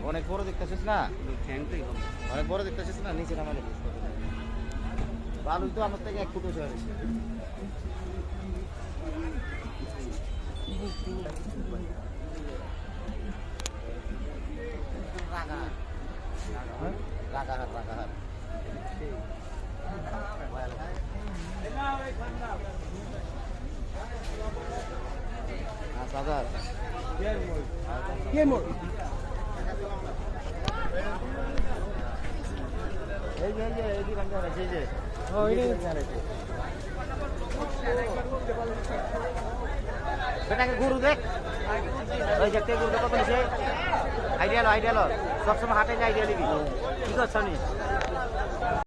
অনেক বড় দেখতেছিস না, অনেক বড় দেখতেছিস না, নিচে নামালে বালু তো আমার থেকে 1 ফুট উঁচু হয়ে গেছে। রাগাহাট রাগাহাট 5,000 এই যে এই যে বান্দা আছে এই যে বেটাকে গরু দেখ ওই যে গরু কত নিছে আইডিয়া লো সবসময় হাটে যাই আইডিয়া দিবি কি করছ নি